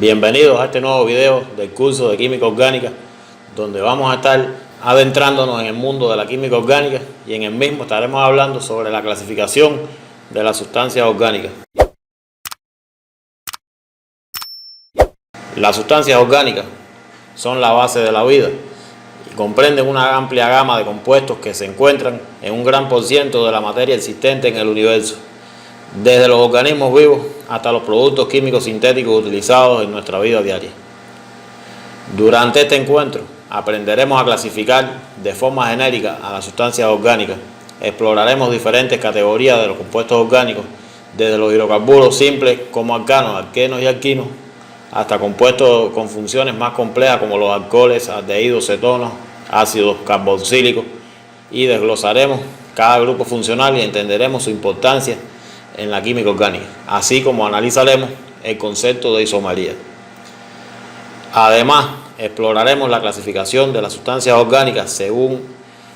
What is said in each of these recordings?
Bienvenidos a este nuevo video del curso de Química Orgánica, donde vamos a estar adentrándonos en el mundo de la química orgánica y en el mismo estaremos hablando sobre la clasificación de las sustancias orgánicas. Las sustancias orgánicas son la base de la vida y comprenden una amplia gama de compuestos que se encuentran en un gran porciento de la materia existente en el universo, desde los organismos vivos hasta los productos químicos sintéticos utilizados en nuestra vida diaria. Durante este encuentro aprenderemos a clasificar de forma genérica a las sustancias orgánicas, exploraremos diferentes categorías de los compuestos orgánicos, desde los hidrocarburos simples como alcanos, alquenos y alquinos, hasta compuestos con funciones más complejas como los alcoholes, aldehídos, cetonos, ácidos carboxílicos, y desglosaremos cada grupo funcional y entenderemos su importancia en la química orgánica, así como analizaremos el concepto de isomería. Además, exploraremos la clasificación de las sustancias orgánicas según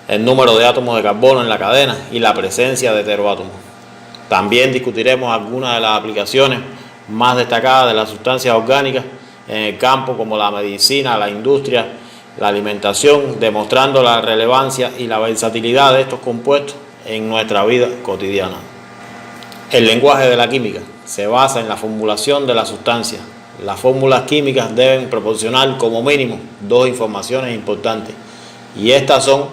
el número de átomos de carbono en la cadena y la presencia de heteroátomos. También discutiremos algunas de las aplicaciones más destacadas de las sustancias orgánicas en el campo, como la medicina, la industria, la alimentación, demostrando la relevancia y la versatilidad de estos compuestos en nuestra vida cotidiana. El lenguaje de la química se basa en la formulación de las sustancias. Las fórmulas químicas deben proporcionar como mínimo dos informaciones importantes, y estas son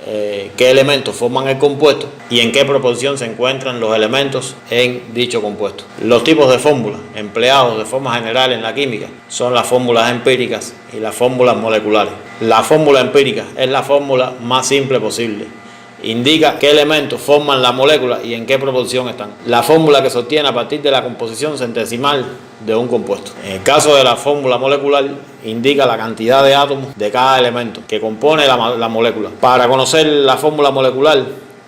qué elementos forman el compuesto y en qué proporción se encuentran los elementos en dicho compuesto. Los tipos de fórmulas empleados de forma general en la química son las fórmulas empíricas y las fórmulas moleculares. La fórmula empírica es la fórmula más simple posible. Indica qué elementos forman la molécula y en qué proporción están. La fórmula que se obtiene a partir de la composición centesimal de un compuesto. En el caso de la fórmula molecular, indica la cantidad de átomos de cada elemento que compone la molécula. Para conocer la fórmula molecular,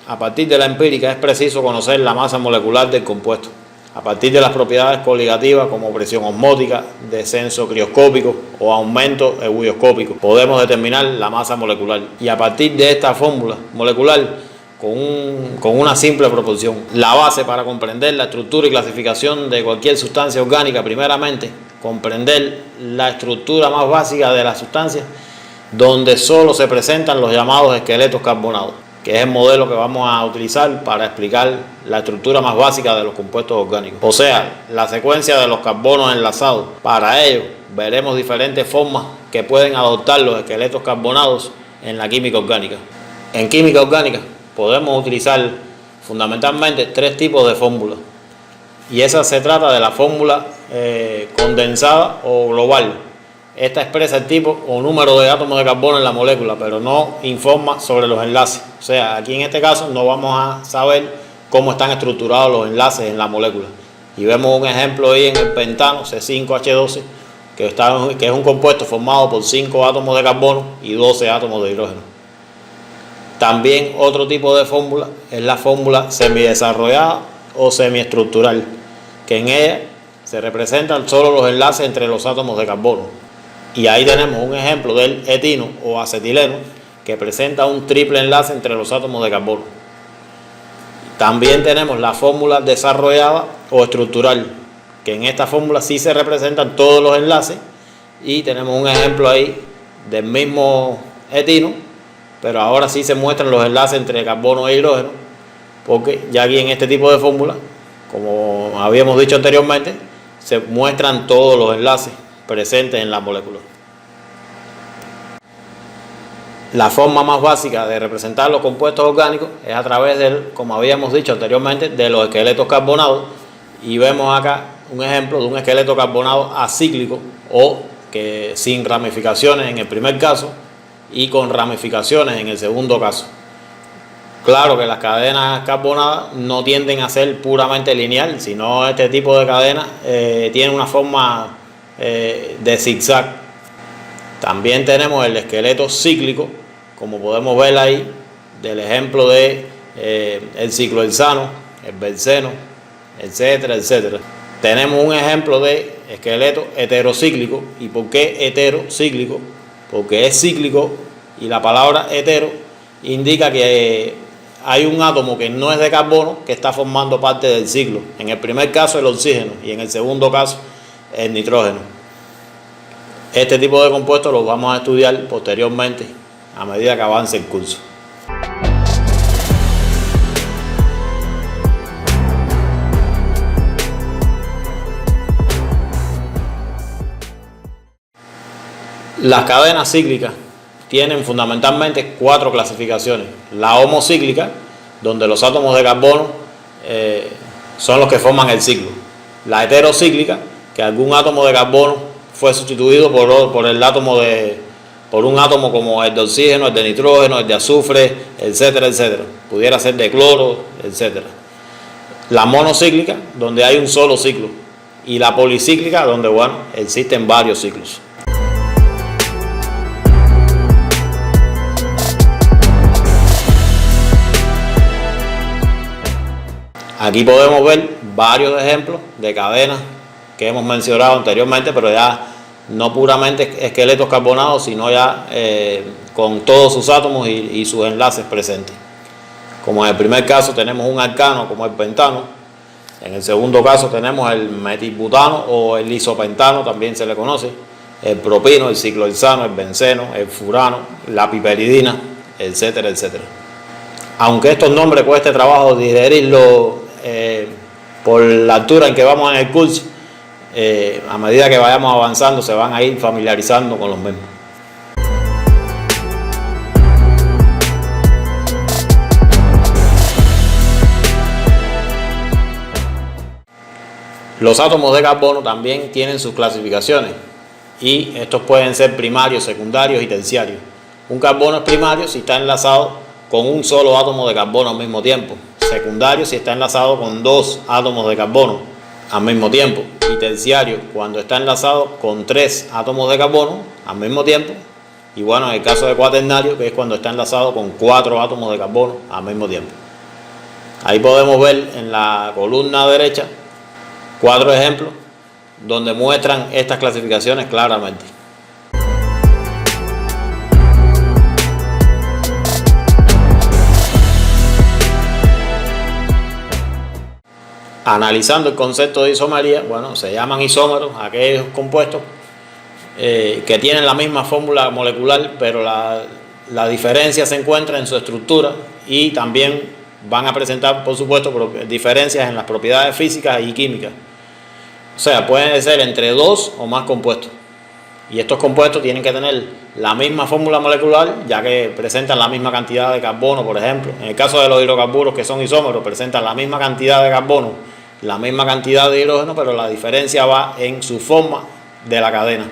a partir de la empírica, es preciso conocer la masa molecular del compuesto. A partir de las propiedades coligativas como presión osmótica, descenso crioscópico o aumento ebulioscópico, podemos determinar la masa molecular. Y a partir de esta fórmula molecular, con una simple proporción. La base para comprender la estructura y clasificación de cualquier sustancia orgánica, primeramente, comprender la estructura más básica de la sustancia, donde solo se presentan los llamados esqueletos carbonados, que es el modelo que vamos a utilizar para explicar la estructura más básica de los compuestos orgánicos, o sea, la secuencia de los carbonos enlazados. Para ello, veremos diferentes formas que pueden adoptar los esqueletos carbonados en la química orgánica. En química orgánica podemos utilizar fundamentalmente tres tipos de fórmulas, y esa se trata de la fórmula condensada o global. Esta expresa el tipo o número de átomos de carbono en la molécula, pero no informa sobre los enlaces. O sea, aquí en este caso no vamos a saber cómo están estructurados los enlaces en la molécula. Y vemos un ejemplo ahí en el pentano C5H12, que es un compuesto formado por 5 átomos de carbono y 12 átomos de hidrógeno. También otro tipo de fórmula es la fórmula semidesarrollada o semiestructural, que en ella se representan solo los enlaces entre los átomos de carbono. Y ahí tenemos un ejemplo del etino o acetileno, que presenta un triple enlace entre los átomos de carbono. También tenemos la fórmula desarrollada o estructural, que en esta fórmula sí se representan todos los enlaces, y tenemos un ejemplo ahí del mismo etino, pero ahora sí se muestran los enlaces entre carbono e hidrógeno, porque ya aquí en este tipo de fórmula, como habíamos dicho anteriormente, se muestran todos los enlaces presentes en la molécula. La forma más básica de representar los compuestos orgánicos es a través como habíamos dicho anteriormente, de los esqueletos carbonados, y vemos acá un ejemplo de un esqueleto carbonado acíclico, o que sin ramificaciones en el primer caso y con ramificaciones en el segundo caso. Claro que las cadenas carbonadas no tienden a ser puramente lineal, sino este tipo de cadena tiene una forma de zigzag. También tenemos el esqueleto cíclico, como podemos ver ahí, del ejemplo de el ciclohexano, el benceno, etcétera, etcétera. Tenemos un ejemplo de esqueleto heterocíclico. ¿Y por qué heterocíclico? Porque es cíclico y la palabra hetero indica que hay un átomo que no es de carbono que está formando parte del ciclo. En el primer caso el oxígeno y en el segundo caso el nitrógeno. Este tipo de compuestos los vamos a estudiar posteriormente a medida que avance el curso. Las cadenas cíclicas tienen fundamentalmente 4 clasificaciones. La homocíclica, donde los átomos de carbono son los que forman el ciclo. La heterocíclica, que algún átomo de carbono fue sustituido por un átomo como el de oxígeno, el de nitrógeno, el de azufre, etcétera, etcétera. Pudiera ser de cloro, etcétera. La monocíclica, donde hay un solo ciclo. Y la policíclica, donde existen varios ciclos. Aquí podemos ver varios ejemplos de cadenas que hemos mencionado anteriormente, pero ya no puramente esqueletos carbonados, sino ya con todos sus átomos y sus enlaces presentes. Como en el primer caso tenemos un alcano como el pentano, en el segundo caso tenemos el metilbutano o el isopentano, también se le conoce, el propino, el ciclohexano, el benceno, el furano, la piperidina, etcétera, etcétera. Aunque estos nombres cueste trabajo digerirlo por la altura en que vamos en el curso, a medida que vayamos avanzando se van a ir familiarizando con los mismos. Los átomos de carbono también tienen sus clasificaciones y estos pueden ser primarios, secundarios y terciarios. Un carbono es primario si está enlazado con un solo átomo de carbono al mismo tiempo. Secundario si está enlazado con 2 átomos de carbono al mismo tiempo, y terciario cuando está enlazado con 3 átomos de carbono al mismo tiempo, y en el caso de cuaternario, que es cuando está enlazado con 4 átomos de carbono al mismo tiempo. Ahí podemos ver en la columna derecha 4 ejemplos donde muestran estas clasificaciones claramente. Analizando el concepto de isomería, se llaman isómeros aquellos compuestos que tienen la misma fórmula molecular, pero la diferencia se encuentra en su estructura y también van a presentar, por supuesto, diferencias en las propiedades físicas y químicas. O sea, pueden ser entre 2 o más compuestos. Y estos compuestos tienen que tener la misma fórmula molecular, ya que presentan la misma cantidad de carbono, por ejemplo. En el caso de los hidrocarburos, que son isómeros, presentan la misma cantidad de carbono, la misma cantidad de hidrógeno, pero la diferencia va en su forma de la cadena.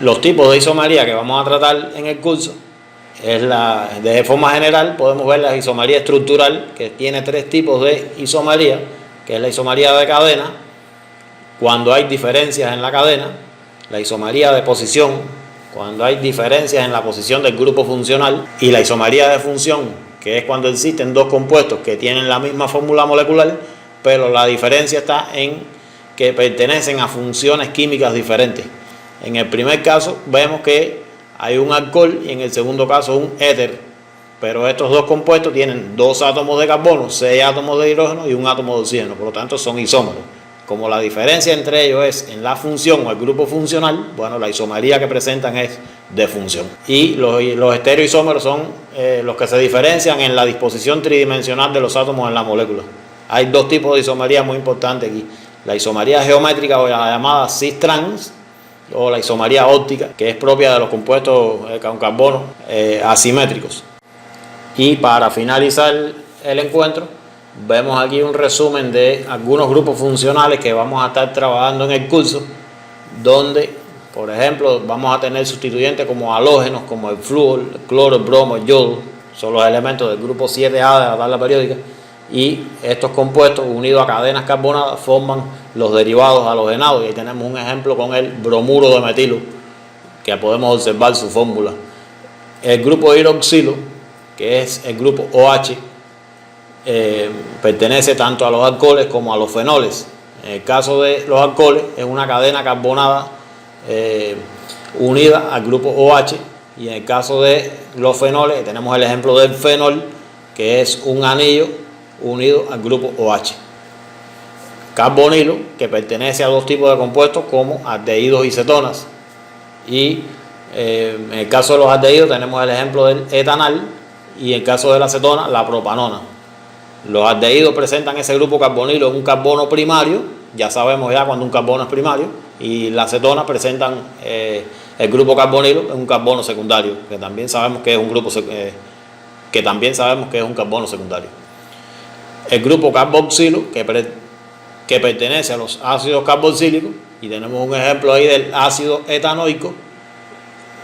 Los tipos de isomería que vamos a tratar en el curso de forma general podemos ver la isomería estructural, que tiene 3 tipos de isomería, que es la isomería de cadena, cuando hay diferencias en la cadena, la isomería de posición, cuando hay diferencias en la posición del grupo funcional, y la isomería de función, que es cuando existen 2 compuestos que tienen la misma fórmula molecular, pero la diferencia está en que pertenecen a funciones químicas diferentes. En el primer caso vemos que hay un alcohol y en el segundo caso un éter, pero estos 2 compuestos tienen 2 átomos de carbono, 6 átomos de hidrógeno y un átomo de oxígeno, por lo tanto son isómeros. Como la diferencia entre ellos es en la función o el grupo funcional, la isomería que presentan es de función. Y los estereoisómeros son los que se diferencian en la disposición tridimensional de los átomos en la molécula. Hay 2 tipos de isomería muy importantes aquí. La isomería geométrica, o la llamada cis-trans, o la isomería óptica, que es propia de los compuestos con carbono asimétricos. Y para finalizar el encuentro, vemos aquí un resumen de algunos grupos funcionales que vamos a estar trabajando en el curso, donde, por ejemplo, vamos a tener sustituyentes como halógenos, como el flúor, el cloro, el bromo, el yodo, son los elementos del grupo 7A de la tabla periódica, y estos compuestos unidos a cadenas carbonadas forman los derivados halogenados, y ahí tenemos un ejemplo con el bromuro de metilo, que podemos observar su fórmula. El grupo hidroxilo, que es el grupo OH, pertenece tanto a los alcoholes como a los fenoles. En el caso de los alcoholes es una cadena carbonada unida al grupo OH, y en el caso de los fenoles tenemos el ejemplo del fenol, que es un anillo unido al grupo OH. Carbonilo, que pertenece a 2 tipos de compuestos como aldehídos y cetonas, Y en el caso de los aldehídos tenemos el ejemplo del etanal y en el caso de la acetona, la propanona. Los aldehídos presentan ese grupo carbonilo en un carbono primario, ya sabemos ya cuando un carbono es primario, y la acetona presentan el grupo carbonilo en un carbono secundario, que también sabemos que es un grupo carbono secundario. El grupo carboxilo, que pertenece a los ácidos carboxílicos, y tenemos un ejemplo ahí del ácido etanoico,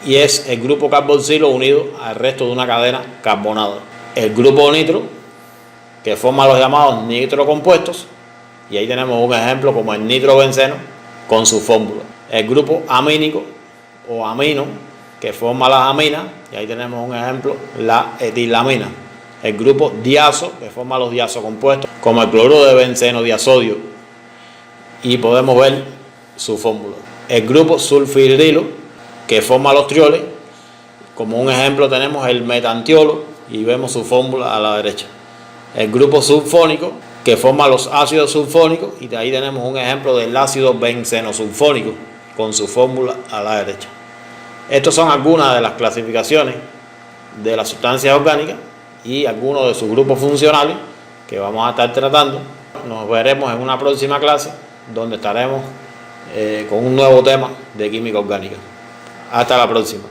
y es el grupo carboxilo unido al resto de una cadena carbonada. El grupo nitro, que forma los llamados nitrocompuestos, y ahí tenemos un ejemplo como el nitrobenceno con su fórmula. El grupo amínico o amino, que forma las aminas, y ahí tenemos un ejemplo, la etilamina. El grupo diazo, que forma los diazocompuestos, como el cloruro de benceno diasodio, y podemos ver su fórmula. El grupo sulfidrilo, que forma los trioles, como un ejemplo tenemos el metantiolo, y vemos su fórmula a la derecha. El grupo sulfónico, que forma los ácidos sulfónicos, y de ahí tenemos un ejemplo del ácido bencenosulfónico con su fórmula a la derecha. Estas son algunas de las clasificaciones de las sustancias orgánicas y algunos de sus grupos funcionales que vamos a estar tratando. Nos veremos en una próxima clase donde estaremos con un nuevo tema de química orgánica. Hasta la próxima.